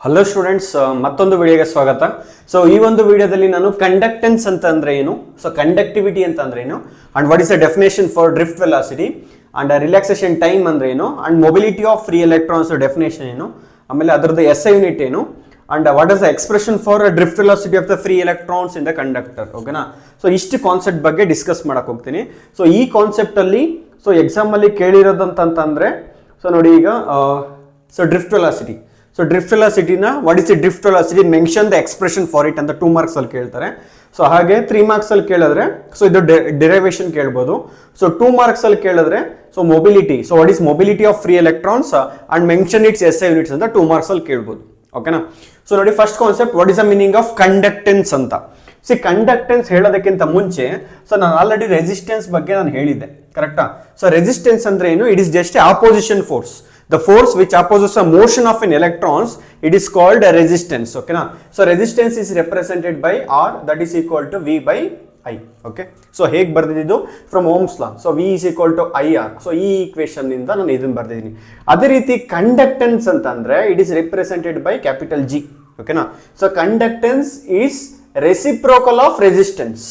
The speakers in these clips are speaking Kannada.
ಹಲೋ ಸ್ಟೂಡೆಂಟ್ಸ್, ಮತ್ತೊಂದು ವಿಡಿಯೋಗೆ ಸ್ವಾಗತ. ಸೊ ಈ ಒಂದು ವಿಡಿಯೋದಲ್ಲಿ ನಾನು ಕಂಡಕ್ಟೆನ್ಸ್ ಅಂತ ಅಂದ್ರೆ ಏನು, ಸೊ ಕಂಡಕ್ಟಿವಿಟಿ ಅಂತ ಅಂದ್ರೆ ಏನು, and what is the definition for drift velocity, and relaxation time ಅಂದ್ರೆ ಏನು, and mobility of free electrons definition ಏನು, ಆಮೇಲೆ ಅದರದ್ದು SI ಯೂನಿಟ್ ಏನು, and what is the expression for drift velocity of the free electrons in the conductor. ಓಕೆನಾ. ಸೊ ಇಷ್ಟು ಕಾನ್ಸೆಪ್ಟ್ ಬಗ್ಗೆ ಡಿಸ್ಕಸ್ ಮಾಡಕ್ ಹೋಗ್ತೀನಿ. ಸೊ ಈ ಕಾನ್ಸೆಪ್ಟ್ ಅಲ್ಲಿ ಸೊ ಎಕ್ಸಾಮ್ ಅಲ್ಲಿ ಕೇಳಿರೋದಂತಂದ್ರೆ ಸೊ ನೋಡಿ ಈಗ so drift velocity. So drift ವೆಲಾಸಿಟಿನ what is the drift velocity, mention the expression for it ಅಂತ 2 marks ಅಲ್ಲಿ ಕೇಳ್ತಾರೆ. ಸೊ ಹಾಗೆ 3 marks ಅಲ್ಲಿ ಕೇಳಿದ್ರೆ ಸೊ ಇದು ಡಿರೈವೇಶನ್ ಕೇಳ್ಬೋದು. ಸೊ 2 marks ಅಲ್ಲಿ ಕೇಳಿದ್ರೆ so mobility, so what is mobility of free electrons and mention it's SI units ಅಂತ 2 marks ಅಲ್ಲಿ ಕೇಳ್ಬೋದು. ಓಕೆನಾ. ಸೊ ನೋಡಿ first concept, what is the meaning of conductance ಅಂತ. ಕಂಡಕ್ಟೆನ್ಸ್ ಹೇಳೋದಕ್ಕಿಂತ ಮುಂಚೆ ಸೊ ನಾನು ಆಲ್ರೆಡಿ ರೆಸಿಸ್ಟೆನ್ಸ್ ಬಗ್ಗೆ ನಾನು ಹೇಳಿದ್ದೆ, ಕರೆಕ್ಟಾ. ಸೊ ರೆಸಿಸ್ಟೆನ್ಸ್ ಅಂದ್ರೆ ಏನು, it is just opposition force. The force which opposes a motion of an electrons, it is called a resistance. Okay na. So resistance is represented by R, that is equal to V by I. Okay. So ಹೇಗೆ ಬರ್ದಿದ್ದು from Ohm's law. So V is equal to IR. So ಈ equation ಇಂದ ನಾನು ಇದನ್ನ ಬರ್ದಿದ್ದೀನಿ. ಅದೇ ರೀತಿ ಕಂಡಕ್ಟೆನ್ಸ್ ಅಂತಂದ್ರೆ it is represented by capital G. Okay na. So conductance is reciprocal of resistance.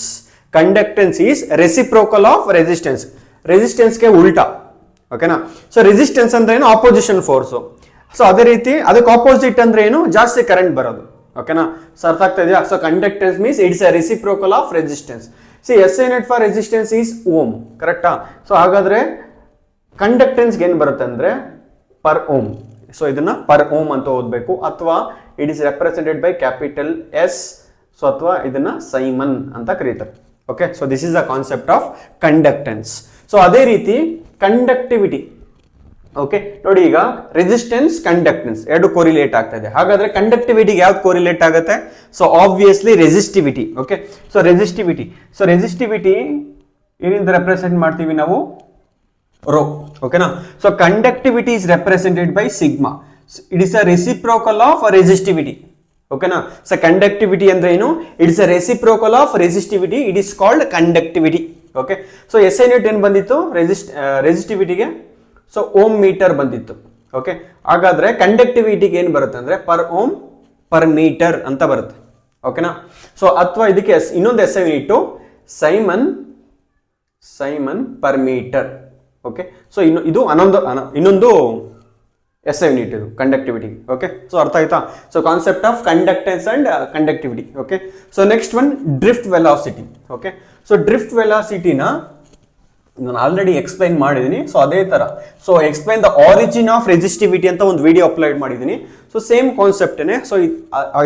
Conductance is reciprocal of resistance. Resistance ಗೆ ಉಲ್ಟಾ. ಓಕೆನಾ. ಸೊ ರೆಸಿಸ್ಟೆನ್ಸ್ ಅಂದ್ರೆ ಏನು, ಆಪೋಸಿಷನ್ ಫೋರ್ಸು. ಸೊ ಅದೇ ರೀತಿ ಅದಕ್ಕೆ ಆಪೋಸಿಟ್ ಅಂದ್ರೆ ಏನು, ಜಾಸ್ತಿ ಕರೆಂಟ್ ಬರೋದು. ಓಕೆನಾ. ಸೊ ಅರ್ಥ ಆಗ್ತಾ ಇದೆಯಾ. So conductance means it's a reciprocal of resistance. SI unit for resistance is ohm, ಕರೆಕ್ಟಾ. ಸೊ ಹಾಗಾದ್ರೆ ಕಂಡಕ್ಟೆನ್ಸ್ಗೆ ಏನು ಬರುತ್ತೆ ಅಂದ್ರೆ ಪರ್ ಓಮ್. ಸೊ ಇದನ್ನ ಪರ್ ಓಮ್ ಅಂತ ಓದಬೇಕು, ಅಥವಾ it is represented by capital S. So ಅಥವಾ ಇದನ್ನ ಸೈಮನ್ ಅಂತ ಕರೀತಾರೆ. Okay. So this is the concept of conductance. So ಅದೇ ರೀತಿ ಕಂಡಕ್ಟಿವಿಟಿ. ಓಕೆ ನೋಡಿ ಈಗ ರೆಸಿಸ್ಟೆನ್ಸ್ ಕಂಡಕ್ಟೆನ್ಸ್ ಎರಡು ಕೋರಿಲೇಟ್ ಆಗ್ತಾ ಇದೆ. ಹಾಗಾದ್ರೆ ಕಂಡಕ್ಟಿವಿಟಿಗೆ ಯಾವ್ದು ಕೋರಿಲೇಟ್ ಆಗುತ್ತೆ, so obviously resistivity. Okay. So resistivity ಏನಿಂದ ರೆಪ್ರೆಸೆಂಟ್ ಮಾಡ್ತೀವಿ ನಾವು, ರೋ. ಓಕೆನಾ. So conductivity is represented by sigma. It is a reciprocal of resistivity. ಓಕೆನಾ. ಸೊ ಕಂಡಕ್ಟಿವಿಟಿ ಅಂದ್ರೆ ಏನು, it is a reciprocal of resistivity, it is called conductivity. Okay. So SI unit ಏನು ಬಂದಿತ್ತು ರೆಸಿಸ್ಟಿವಿಟಿಗೆ, ಸೊ ಓಮ್ ಮೀಟರ್ ಬಂದಿತ್ತು. ಓಕೆ. ಹಾಗಾದ್ರೆ ಕಂಡಕ್ಟಿವಿಟಿಗೆ ಏನು ಬರುತ್ತೆ ಅಂದ್ರೆ ಪರ್ ಓಮ್ ಪರ್ ಮೀಟರ್ ಅಂತ ಬರುತ್ತೆ. ಓಕೆನಾ. ಸೊ ಅಥವಾ ಇದಕ್ಕೆ ಇನ್ನೊಂದು SI unit siemens per metre. Okay. So ಇದು ಇನ್ನೊಂದು SI ಯೂನಿಟ್ ಇದು ಕಂಡಕ್ಟಿವಿಟಿಗೆ. ಓಕೆ. ಸೊ ಅರ್ಥ ಆಯ್ತಾ. So concept of conductance and conductivity. Okay. So next one drift velocity. Okay. So drift ವೆಲಾಸಿಟಿನ ನಾನು ಆಲ್ರೆಡಿ ಎಕ್ಸ್ಪ್ಲೈನ್ ಮಾಡಿದ್ದೀನಿ. ಸೊ ಅದೇ ತರ so explain the origin of resistivity ಅಂತ ಒಂದು ವಿಡಿಯೋ ಅಪ್ಲೋಡ್ ಮಾಡಿದ್ದೀನಿ. ಸೊ ಸೇಮ್ ಕಾನ್ಸೆಪ್ಟೇ. ಸೊ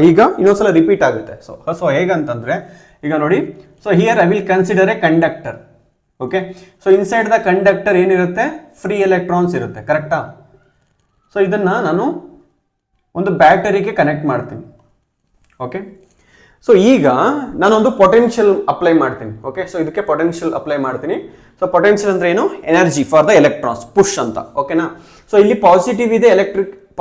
ಈಗ ಇನ್ನೊಂದ್ಸಲ ರಿಪೀಟ್ ಆಗುತ್ತೆ. ಸೊ ಹೇಗಂತಂದ್ರೆ ಈಗ ನೋಡಿ, so here I will consider a conductor. Okay. So inside the conductor ಏನಿರುತ್ತೆ, ಫ್ರೀ ಎಲೆಕ್ಟ್ರಾನ್ಸ್ ಇರುತ್ತೆ, ಕರೆಕ್ಟಾ. ಸೊ ಇದನ್ನ ನಾನು ಒಂದು ಬ್ಯಾಟರಿಗೆ ಕನೆಕ್ಟ್ ಮಾಡ್ತೀನಿ. ಓಕೆ. ಸೊ ಈಗ ನಾನೊಂದು ಪೊಟೆನ್ಷಿಯಲ್ ಅಪ್ಲೈ ಮಾಡ್ತೀನಿ. ಓಕೆ. ಸೊ ಇದಕ್ಕೆ ಪೊಟೆನ್ಷಿಯಲ್ ಅಪ್ಲೈ ಮಾಡ್ತೀನಿ. ಸೊ ಪೊಟೆನ್ಷಿಯಲ್ ಅಂದ್ರೆ ಏನು, energy for the electrons, push ಅಂತ. ಓಕೆನಾ. ಸೊ ಇಲ್ಲಿ ಪಾಸಿಟಿವ್ ಇದೆ,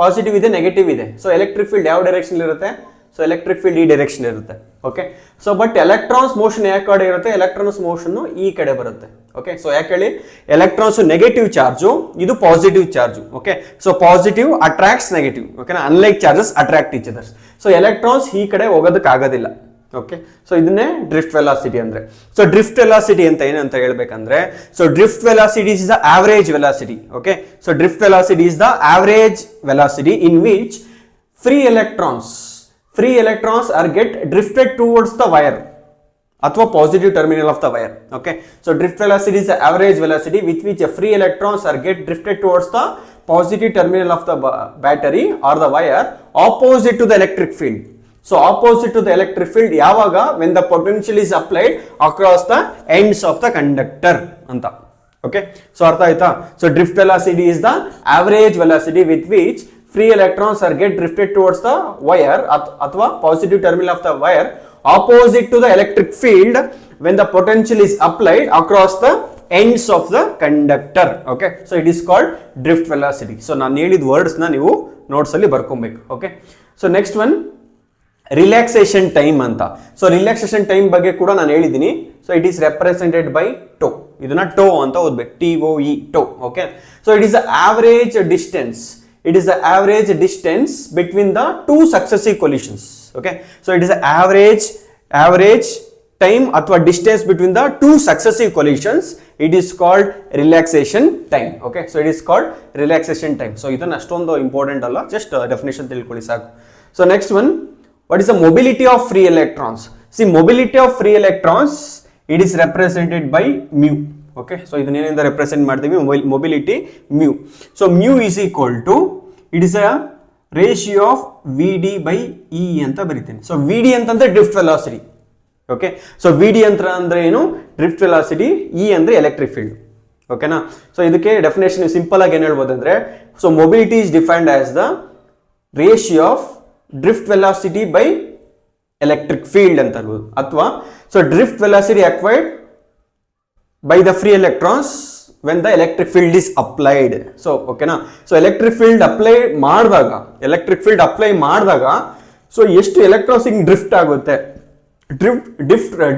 ಪಾಸಿಟಿವ್ ಇದೆ, ನೆಗೆಟಿವ್ ಇದೆ. ಸೊ ಎಲೆಕ್ಟ್ರಿಕ್ ಫೀಲ್ಡ್ ಯಾವ ಡೈರೆಕ್ಷನ್ ಇರುತ್ತೆ, ಸೊ ಎಲೆಕ್ಟ್ರಿಕ್ ಫೀಲ್ಡ್ ಈ ಡೈರೆಕ್ಷನ್ ಇರುತ್ತೆ. Okay. So but electrons motion ಯಾವ ಕಡೆ ಇರುತ್ತೆ, ಎಲೆಕ್ಟ್ರಾನ್ಸ್ ಮೋಷನ್ ಈ ಕಡೆ ಬರುತ್ತೆ. ಓಕೆ. ಸೊ ಯಾಕೆ ಹೇಳಿ, ಎಲೆಕ್ಟ್ರಾನ್ಸ್ ನೆಗೆಟಿವ್ ಚಾರ್ಜು, ಇದು positive charge. Okay. So positive attracts negative. ಓಕೆನಾ. Unlike charges attract each others. So electrons ಈ ಕಡೆ ಹೋಗೋದಕ್ಕೆ ಆಗೋದಿಲ್ಲ. ಓಕೆ. ಸೊ ಇದನ್ನೇ ಡ್ರಿಫ್ಟ್ ವೆಲಾಸಿಟಿ ಅಂದ್ರೆ. ಸೊ ಡ್ರಿಫ್ಟ್ ವೆಲಾಸಿಟಿ ಅಂತ ಏನಂತ ಹೇಳ್ಬೇಕಂದ್ರೆ, so drift velocity is the average velocity. Okay. So drift velocity is the average velocity in which free electrons are get drifted towards the wire ಅಥವಾ positive terminal of the wire. Okay. So drift velocity is the average velocity with which a free electrons are get drifted towards the positive terminal of the battery or the wire opposite to the electric field. So opposite to the electric field ಯಾವಾಗ, when the potential is applied across the ends of the conductor ಅಂತ. Okay. So ಅರ್ಥ ಆಯ್ತಾ. So drift velocity is the average velocity with which free electrons are get drifted towards the wire ಅಥವಾ positive terminal of the wire opposite to the electric field when the potential is applied across the ends of the conductor. Okay. So it is called drift velocity. So ನಾನು ಹೇಳಿದ ವರ್ಡ್ಸ್ ನ ನೀವು ನೋಟ್ಸ್ ಅಲ್ಲಿ ಬರ್ಕೊಬೇಕು. Okay. So next one relaxation time ಅಂತ. ಸೊ ರಿಲ್ಯಾಕ್ಸೇಷನ್ ಟೈಮ್ ಬಗ್ಗೆ ಕೂಡ ನಾನು ಹೇಳಿದ್ದೀನಿ. So it is represented by tau. ಇದನ್ನ ಟೋ ಅಂತ ಓದ್ಬೇಕು, TOE tau. Okay. So it is the average distance it is the average distance between the two successive collisions. Okay, so it is the average time ಅಥವಾ distance between the two successive collisions. It is called relaxation time. Okay, so it is called relaxation time. So ಇದನ್ನ ಅಷ್ಟೊಂದು ಇಂಪಾರ್ಟೆಂಟ್ ಅಲ್ಲ, ಜಸ್ಟ್ ಡೆಫಿನೇಷನ್ ತಿಳ್ಕೊಳ್ಳಿ ಸಾಕು. So next one, what is the mobility of free electrons? See, mobility of free electrons, it is represented by mu. Okay, so ಇದನ್ನೇನಿಂದ ರೆಪ್ರೆಸೆಂಟ್ ಮಾಡ್ತೀವಿ, mobility mu. So mu is equal to, it is a ratio of vd by e ಅಂತ ಬರೀತೀನಿ. ಸೊ vd ಅಂತಂದ್ರೆ drift velocity. Okay, so vd ಅಂದ್ರೆ ಏನು, ಡ್ರಿಫ್ಟ್ ವೆಲಾಸಿಟಿ, e ಅಂದ್ರೆ ಎಲೆಕ್ಟ್ರಿಕ್ ಫೀಲ್ಡ್. ಓಕೆನಾ, ಸೊ ಇದಕ್ಕೆ ಡೆಫಿನೇಷನ್ ಸಿಂಪಲ್ ಆಗಿ ಏನ್ ಹೇಳ್ಬೋದು ಅಂದ್ರೆ, so mobility is defined as the ratio of drift velocity by electric field ಅಂತ ಹೇಳ್ಬೋದು. ಅಥವಾ so drift velocity acquired by the free electrons when the electric field is applied. So ಓಕೆನಾ, ಸೊ ಎಲೆಕ್ಟ್ರಿಕ್ ಫೀಲ್ಡ್ ಅಪ್ಲೈ ಮಾಡಿದಾಗ ಸೊ ಎಷ್ಟು ಎಲೆಕ್ಟ್ರಾನ್ಸ್ ಹಿಂಗ್ ಡ್ರಿಫ್ಟ್ ಆಗುತ್ತೆ.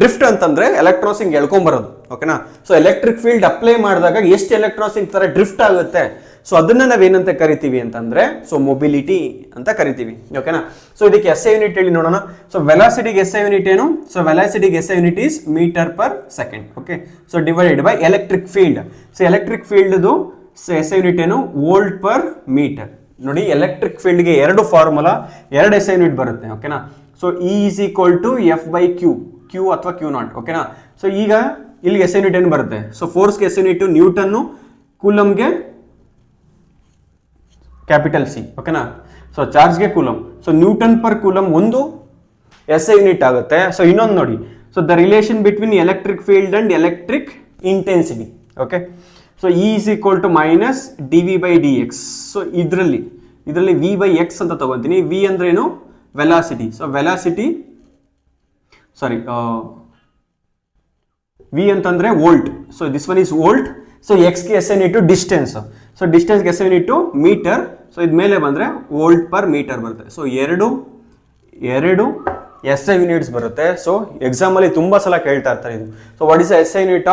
ಡ್ರಿಫ್ಟ್ ಅಂತಂದ್ರೆ ಎಲೆಕ್ಟ್ರಾನ್ಸ್ ಹಿಂಗ್ ಎಳ್ಕೊಂಬರೋದು. ಓಕೆನಾ, ಸೊ ಎಲೆಕ್ಟ್ರಿಕ್ ಫೀಲ್ಡ್ ಅಪ್ಲೈ ಮಾಡಿದಾಗ ಎಷ್ಟು ಎಲೆಕ್ಟ್ರಾನ್ಸ್ ಹಿಂಗ್ ತರ ಡ್ರಿಫ್ಟ್ ಆಗುತ್ತೆ, ಸೊ ಅದನ್ನ ನಾವೇನಂತ ಕರಿತೀವಿ ಅಂತಂದ್ರೆ, ಸೊ ಮೊಬಿಲಿಟಿ ಅಂತ ಕರಿತೀವಿ. ಓಕೆನಾ, ಸೊ ಇದಕ್ಕೆ ಎಸ್ ಐ ಯೂನಿಟ್ ಹೇಳಿ ನೋಡೋಣ. ಸೊ ವೆಲಾಸಿಟಿಗೆ ಎಸ್ ಐ ಯೂನಿಟ್ ಏನು? ಸೊ ವೆಲಾಸಿಟಿಗೆ S I unit is metre per second. Okay, so divided by electric field. So electric field S I unit ಏನು? Volt per metre. ನೋಡಿ, ಎಲೆಕ್ಟ್ರಿಕ್ ಫೀಲ್ಡ್ಗೆ ಎರಡು ಫಾರ್ಮುಲಾ, ಎರಡು ಎಸ್ ಐ ಯೂನಿಟ್ ಬರುತ್ತೆ. ಓಕೆನಾ, so E is equal to F by Q ಅಥವಾ ಕ್ಯೂ ನಾಟ್. ಓಕೆನಾ, ಸೊ ಈಗ ಇಲ್ಲಿ ಎಸ್ ಐ ಯೂನಿಟ್ ಏನು ಬರುತ್ತೆ? ಸೊ ಫೋರ್ಸ್ಗೆ ಎಸ್ ಐ ಯೂನಿಟ್ ನ್ಯೂಟನ್ನು, ಕೂಲಮ್ಗೆ ಕ್ಯಾಪಿಟಲ್ ಸಿ. ಓಕೆನಾ, ಸೊ ಚಾರ್ಜ್ಗೆ coulomb. So newton per coulomb ಒಂದು ಎಸ್ ಐ ಯೂನಿಟ್ ಆಗುತ್ತೆ. ಸೊ ಇನ್ನೊಂದು ನೋಡಿ, so the relation between electric field and electric intensity. Okay, so E is equal to minus D V by D X. So ಇದರಲ್ಲಿ ವಿ ಬೈ ಎಕ್ಸ್ ಅಂತ ತಗೊಂತೀನಿ. ವಿ ಅಂದ್ರೆ ಏನು? Velocity. So velocity, sorry, V ಅಂತಂದ್ರೆ volt. So this one is volt. So ಎಕ್ಸ್ಗೆ S I unit distance. So ಡಿಸ್ಟೆನ್ಸ್ಗೆ S I unit metre. So ಇದು ಮೇಲೆ ಬಂದರೆ ವೋಲ್ಟ್ ಪರ್ ಮೀಟರ್ ಬರುತ್ತೆ. ಸೊ ಎರಡು ಎಸ್ ಐ ಯೂನಿಟ್ಸ್ ಬರುತ್ತೆ. ಸೊ ಎಕ್ಸಾಮಲ್ಲಿ ತುಂಬ ಸಲ ಕೇಳ್ತಾ ಇರ್ತಾರೆ ಇದು. So what is S I unit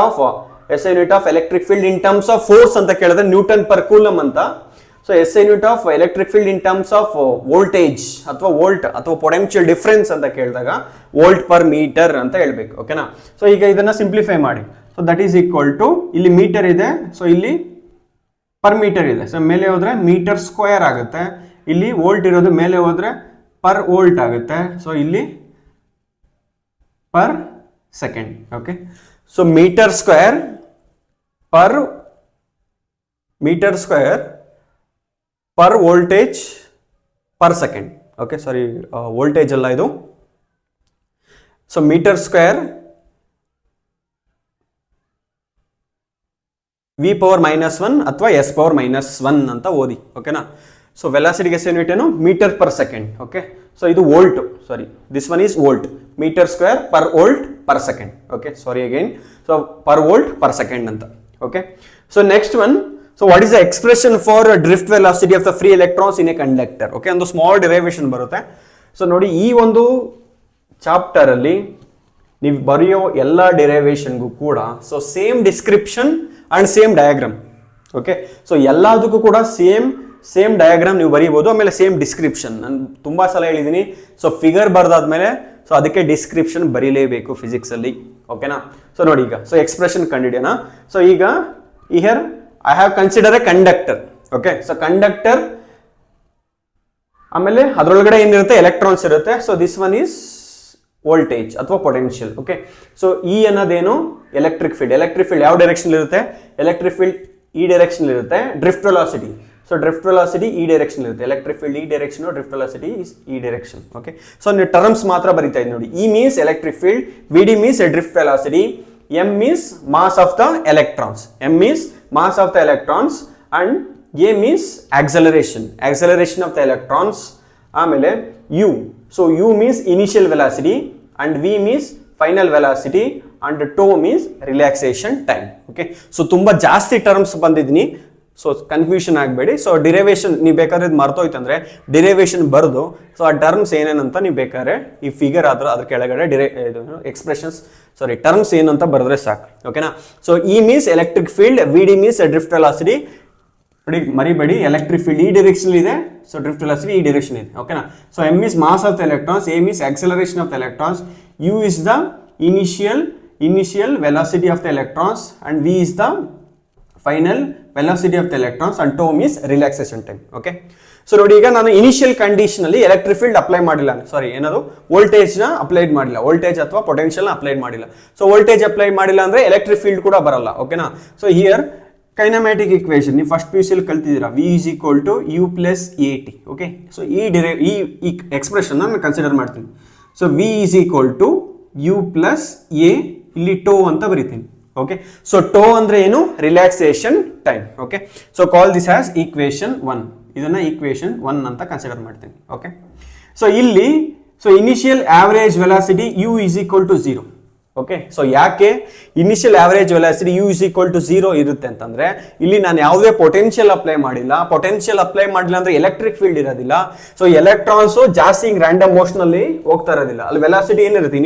of electric field in terms of force ಅಂತ ಕೇಳಿದ್ರೆ ನ್ಯೂಟನ್ ಪರ್ ಕೂಲಮ್ ಅಂತ. So S I unit of electric field in terms of voltage ಅಥವಾ ವೋಲ್ಟ್ ಅಥವಾ ಪೊಟೆನ್ಷಿಯಲ್ ಡಿಫರೆನ್ಸ್ ಅಂತ ಕೇಳಿದಾಗ ವೋಲ್ಟ್ ಪರ್ ಮೀಟರ್ ಅಂತ ಹೇಳ್ಬೇಕು. ಓಕೆನಾ, ಸೊ ಈಗ ಇದನ್ನ ಸಿಂಪ್ಲಿಫೈ ಮಾಡಿ. So that is equal to, ಇಲ್ಲಿ ಮೀಟರ್ ಇದೆ, ಸೊ ಇಲ್ಲಿ ಪರ್ ಮೀಟರ್ ಇದೆ. ಸೊ ಮೇಲೆ ಹೋದ್ರೆ ಮೀಟರ್ ಸ್ಕ್ವೇರ್ ಆಗುತ್ತೆ. ಇಲ್ಲಿ ವೋಲ್ಟ್ ಇರೋದು ಮೇಲೆ ಹೋದ್ರೆ ಪರ್ ವೋಲ್ಟ್ ಆಗುತ್ತೆ. ಸೊ ಇಲ್ಲಿ per second. Okay, so metre square per voltage per second. Okay, sorry, voltage ಅಲ್ಲ ಇದು. So metre square V power -1 ಅಥವಾ ಎಸ್ ಪವರ್ -1 ಅಂತ ಓದಿ. ಓಕೆನಾ, ಸೊ ವೆಲಾಸಿಟಿಗೆ ಎಸ್ ಯೂನಿಟ್ ಏನು? Metre per second. Okay, so ಇದು volt, sorry, this one is volt. Metre square per volt per second. Okay, sorry again. So per volt per second ಅಂತ. Okay, so next one, so what is the expression for drift velocity of the free electrons in a conductor? Okay, ಒಂದು ಸ್ಮಾಲ್ ಡಿರೈವೇಶನ್ ಬರುತ್ತೆ. ಸೊ ನೋಡಿ, ಈ ಒಂದು ಚಾಪ್ಟರ್ ಅಲ್ಲಿ ನೀವು ಬರೆಯೋ ಎಲ್ಲ ಡಿರೈವೇಶನ್ಗೂ ಕೂಡ so same description and same diagram. Okay, so ಎಲ್ಲದಕ್ಕೂ ಕೂಡ ಸೇಮ್ ಡಯಾಗ್ರಾಮ್ ನೀವು ಬರೀಬಹುದು. ಆಮೇಲೆ ಸೇಮ್ ಡಿಸ್ಕ್ರಿಪ್ಷನ್. ನಾನು ತುಂಬಾ ಸಲ ಹೇಳಿದ್ದೀನಿ, ಸೊ ಫಿಗರ್ ಬರ್ದಾದ್ಮೇಲೆ ಸೊ ಅದಕ್ಕೆ ಡಿಸ್ಕ್ರಿಪ್ಷನ್ ಬರೀಲೇಬೇಕು ಫಿಸಿಕ್ಸ್ ಅಲ್ಲಿ. ಓಕೆನಾ, ಸೊ ನೋಡಿ ಈಗ, ಸೊ ಎಕ್ಸ್ಪ್ರೆಷನ್ ಕಂಡಿಡಿಯೋಣ. ಸೊ ಈಗ here I have consider a conductor. Okay, so conductor, ಆಮೇಲೆ ಅದರೊಳಗಡೆ ಏನಿರುತ್ತೆ? ಎಲೆಕ್ಟ್ರಾನ್ಸ್ ಇರುತ್ತೆ. So this one is voltage ಅಥವಾ ಪೊಟೆನ್ಷಿಯಲ್. ಓಕೆ, ಸೊ ಇ ಅನ್ನೋದೇನು? Electric field. ಎಲೆಕ್ಟ್ರಿಕ್ ಫೀಲ್ಡ್ ಯಾವ ಡೈರೆಕ್ಷನ್ ಇರುತ್ತೆ? ಎಲೆಕ್ಟ್ರಿಕ್ ಫೀಲ್ಡ್ ಈ ಡೈರೆಕ್ಷನ್ ಇರುತ್ತೆ. Drift velocity, so drift velocity ಈ ಡೈರೆಕ್ಷನ್ ಇರುತ್ತೆ. ಎಲೆಕ್ಟ್ರಿಕ್ ಫೀಲ್ಡ್ ಈ ಡೈರೆಕ್ಷನ್, ಡ್ರಿಫ್ಟ್ ವೆಲಾಸಿಟಿ ಇಸ್ ಈ ಡೈರೆಕ್ಷನ್. ಓಕೆ, ಸೊ ನೀವು ಟರ್ಮ್ಸ್ ಮಾತ್ರ ಬರೀತಾ ಇದ್ದೀವಿ ನೋಡಿ. E means electric field, V D means drift velocity, M means mass of the electrons, and A means acceleration of the electrons. ಆಮೇಲೆ U, so U means initial velocity, and V means final velocity, and tau means relaxation time. Okay, so ತುಂಬಾ ಜಾಸ್ತಿ ಟರ್ಮ್ಸ್ ಬಂದಿದ್ದೀನಿ, ಸೊ ಕನ್ಫ್ಯೂಷನ್ ಆಗಬೇಡಿ. ಸೊ ಡಿರೈವೇಶನ್ ನೀವು ಬೇಕಾದ್ರೆ ಇದು ಮರ್ತೋಯ್ತಂದ್ರೆ ಡಿರೈವೇಶನ್ ಬರೆದು ಸೊ ಆ ಟರ್ಮ್ಸ್ ಏನೇನಂತ ನೀವು ಬೇಕಾದ್ರೆ ಈ ಫಿಗರ್ ಆದ್ರೆ ಅದ್ರ ಕೆಳಗಡೆ ಟರ್ಮ್ಸ್ ಏನಂತ ಬರೆದ್ರೆ ಸಾಕು. ಓಕೆನಾ, so E means electric field, V D means drift velocity, ನೋಡಿ ಮರಿಬೇಡಿ, ಎಲೆಕ್ಟ್ರಿಕ್ ಫೀಲ್ಡ್ ಈ ಡೈರೆಕ್ಷನ್ ಇದೆ, ಸೊ ಡ್ರಿಫ್ಟ್ ವೆಲಾಸಿಟಿ ಈ ಡೈರೆಕ್ಷನ್ ಇದೆ. ಓಕೆನಾ. So m is mass of the electrons, m is acceleration of the electrons, u is the initial velocity of the electrons, and v is the final velocity of the electrons, and tau is relaxation time. Okay. So ನೋಡಿ, ಈಗ ನಾನು ಇನಿಷಿಯಲ್ ಕಂಡೀಷನ್ ಅಲ್ಲಿ ಎಲೆಕ್ಟ್ರಿಕ್ ಫೀಲ್ಡ್ ಅಪ್ಲೈ ಮಾಡಿಲ್ಲ, ಸಾರಿ ಏನದು ವೋಲ್ಟೇಜ್ ನ ಅಪ್ಲೈಡ್ ಮಾಡಿಲ್ಲ, ವೋಲ್ಟೇಜ್ ಅಥವಾ ಪೊಟೆನ್ಷಿಯಲ್ ನ ಅಪ್ಲೈಡ್ ಮಾಡಿಲ್ಲ. ಸೊ ವೋಲ್ಟೇಜ್ ಅಪ್ಲೈ ಮಾಡಿಲ್ಲ ಅಂದ್ರೆ ಎಲೆಕ್ಟ್ರಿಕ್ ಫೀಲ್ಡ್ ಕೂಡ ಬರಲ್ಲ. ಓಕೆನಾ. ಸೊ ಹಿಯರ್ ಕೈನಮ್ಯಾಟಿಕ್ ಇಕ್ವೇಷನ್ ನೀವು ಫಸ್ಟ್ ಪಿ ಯು ಸಿಯಲ್ಲಿ ಕಲ್ತಿದ್ದೀರಾ, v is equal to u plus at. Okay. So ಈ ಎಕ್ಸ್ಪ್ರೆಷನ್ ನಾನು ಕನ್ಸಿಡರ್ ಮಾಡ್ತೀನಿ. So v is equal to u plus a, ಇಲ್ಲಿ ಟೋ ಅಂತ ಬರೀತೀನಿ. ಓಕೆ. ಸೊ ಟೋ ಅಂದ್ರೆ ಏನು? Relaxation time. Okay. So call this as equation 1. ಇದನ್ನ ಈಕ್ವೇಷನ್ 1 ಅಂತ ಕನ್ಸಿಡರ್ ಮಾಡ್ತೀನಿ. ಓಕೆ. ಸೊ ಇಲ್ಲಿ initial average velocity u is equal to 0. Okay. So ಯಾಕೆ initial average velocity u is equal to 0 ಇರುತ್ತೆ ಅಂತಂದ್ರೆ, ಇಲ್ಲಿ ನಾನು ಯಾವುದೇ ಪೊಟೆನ್ಷಿಯಲ್ ಅಪ್ಲೈ ಮಾಡಿಲ್ಲ. ಪೊಟೆನ್ಷಿಯಲ್ ಅಪ್ಲೈ ಮಾಡಿಲ್ಲ ಅಂದ್ರೆ ಎಲೆಕ್ಟ್ರಿಕ್ ಫೀಲ್ಡ್ ಇರೋದಿಲ್ಲ. ಸೊ ಎಲೆಕ್ಟ್ರಾನ್ಸ್ ಜಾಸ್ತಿ ರ್ಯಾಂಡಮ್ ಮೋಷನ್ ಅಲ್ಲಿ ಹೋಗ್ತಾ ಇರೋದಿಲ್ಲ. ಅಲ್ಲಿ ವೆಲಾಸಿಟಿ ಏನಿರುತ್ತೆ,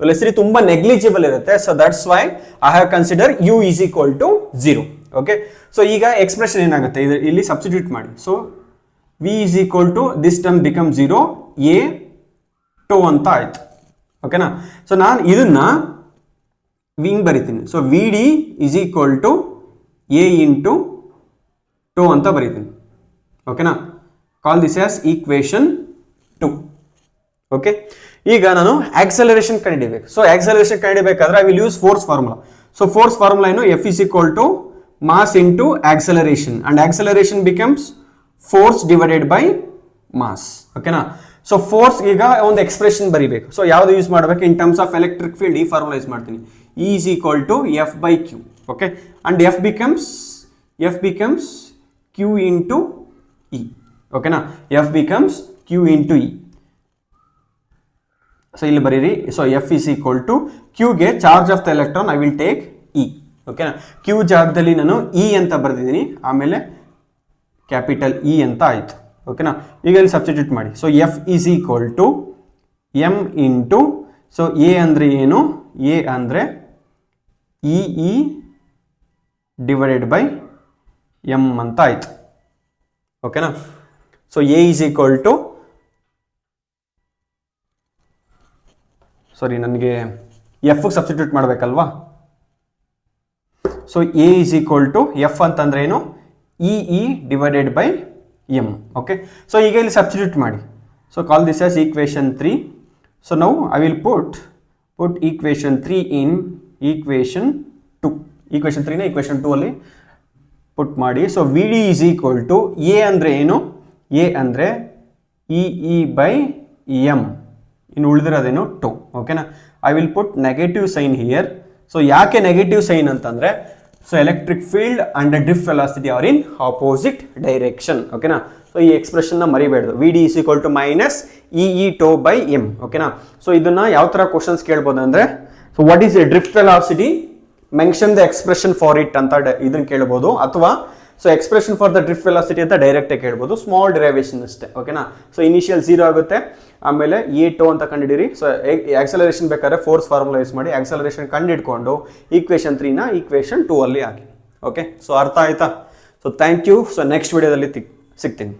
ವೆಲಾಸಿಟಿ ತುಂಬಾ ನೆಗ್ಲಿಜಿಬಲ್ ಇರುತ್ತೆ. So that's why I have consider u is equal to 0. Okay. So ಈಗ ಎಕ್ಸ್ಪ್ರೆಷನ್ ಏನಾಗುತ್ತೆ, ಇಲ್ಲಿ ಸಬ್ಸ್ಟಿಟ್ಯೂಟ್ ಮಾಡಿ. So v is equal to this term become 0, a tau ಅಂತ ಆಯ್ತು. ಓಕೆನಾ. ಸೊ ನಾನು ಇದನ್ನ ವಿಂಗ್ ಬರಿತೀನಿ. So V D is equal to A into tau ಅಂತ ಬರಿತೀನಿ. ಓಕೆನಾ. Call this as equation 2. Okay. ಈಗ ನಾನು ಆಕ್ಸಲರೇಷನ್ ಕಂಡಿಡಿಬೇಕು. ಸೊ ಆಕ್ಸಲರೇಷನ್ ಕಂಡಿಡಿಬೇಕಾದ್ರೆ I will use force formula. So force formula ಏನು? F is equal to mass into acceleration, and acceleration becomes force divided by mass. ಓಕೆನಾ. ಸೊ ಫೋರ್ಸ್ ಈಗ ಒಂದು ಎಕ್ಸ್ಪ್ರೆಷನ್ ಬರಿಬೇಕು. ಸೊ ಯಾವ್ದು ಯೂಸ್ ಮಾಡಬೇಕು? In terms of electric field ಈ ಫಾರ್ಮುಲಾ ಯೂಸ್ ಮಾಡ್ತೀನಿ. E is equal to F by Q. Okay. And F becomes Q into E. Okay na. F becomes Q into E. So ಇಲ್ಲಿ ಬರೀರಿ. So F is equal to Q ಗೆ charge of the electron I will take E. Okay na. Q ಜಾಗದಲ್ಲಿ ನಾನು E ಅಂತ ಬರೆದಿದ್ದೀನಿ, ಆಮೇಲೆ ಕ್ಯಾಪಿಟಲ್ E ಅಂತ ಆಯ್ತು. ಓಕೆನಾ. ಈಗ ಇಲ್ಲಿ ಸಬ್ಸ್ಟಿಟ್ಯೂಟ್ ಮಾಡಿ. So F is equal to M into, so A ಅಂದ್ರೆ ಏನು? A ಅಂದ್ರೆ ಇ ಡಿವೈಡೆಡ್ ಬೈ ಎಮ್ ಅಂತ ಆಯ್ತು. ಓಕೆನಾ. So A is equal to, sorry ನನಗೆ ಎಫ್ ಸಬ್ಸ್ಟಿಟ್ಯೂಟ್ ಮಾಡಬೇಕಲ್ವಾ. So A is equal to F ಅಂತಂದ್ರೆ ಏನು? E divided by M. Okay. So ಈಗ ಇಲ್ಲಿ ಸಬ್ಸ್ಟಿಟ್ಯೂಟ್ ಮಾಡಿ. So call this as equation 3. So now I will put equation 3 in equation 2. Equation 3ನ ಈಕ್ವೇಷನ್ 2 ಅಲ್ಲಿ ಪುಟ್ ಮಾಡಿ. So V D is equal to, A ಅಂದರೆ ಏನು? ಎ ಅಂದರೆ ಇ ಬೈ ಎಮ್, ಇನ್ನು ಉಳಿದಿರೋದೇನು? ಟು. ಓಕೆನಾ. I will put negative sign here. So ಯಾಕೆ ನೆಗೆಟಿವ್ ಸೈನ್ ಅಂತಂದರೆ, so electric field and drift velocity are in opposite direction. ಓಕೆನಾ. ಸೊ ಈ ಎಕ್ಸ್ಪ್ರೆಷನ್ನ ಮರಿಬೇಡ್ದು. V D is equal to minus E tau by M. ಓಕೆನಾ. ಸೊ ಇದನ್ನ ಯಾವ ಥರ ಕ್ವಶನ್ಸ್ ಕೇಳ್ಬೋದು ಅಂದರೆ, so what is a drift velocity, mention the expression for it ಅಂತ ಇದನ್ನ ಕೇಳ್ಬೋದು, ಅಥವಾ so expression for the drift velocity ಅಂತ ಡೈರೆಕ್ಟ್ ಆಗಿ ಕೇಳ್ಬೋದು. ಸ್ಮಾಲ್ ಡಿರೈವೇಷನ್ ಅಷ್ಟೇ. ಓಕೆನಾ. ಸೊ ಇನಿಷಿಯಲ್ 0 ಆಗುತ್ತೆ, ಆಮೇಲೆ ಎ ಟೋ ಅಂತ ಕಂಡಿಡಿರಿ. ಸೊ ಆಕ್ಸಲರೇಷನ್ ಬೇಕಾದ್ರೆ ಫೋರ್ಸ್ ಫಾರ್ಮುಲಾ ಯೂಸ್ ಮಾಡಿ ಆಕ್ಸಲರೇಷನ್ ಕಂಡಿಡ್ಕೊಂಡು ಈಕ್ವೇಷನ್ 3ನ ಈಕ್ವೇಷನ್ 2 ಅಲ್ಲಿ ಹಾಕಿ. ಓಕೆ. ಸೊ ಅರ್ಥ ಆಯ್ತಾ? So thank you. So next ವಿಡಿಯೋದಲ್ಲಿ ಸಿಗ್ತೀನಿ.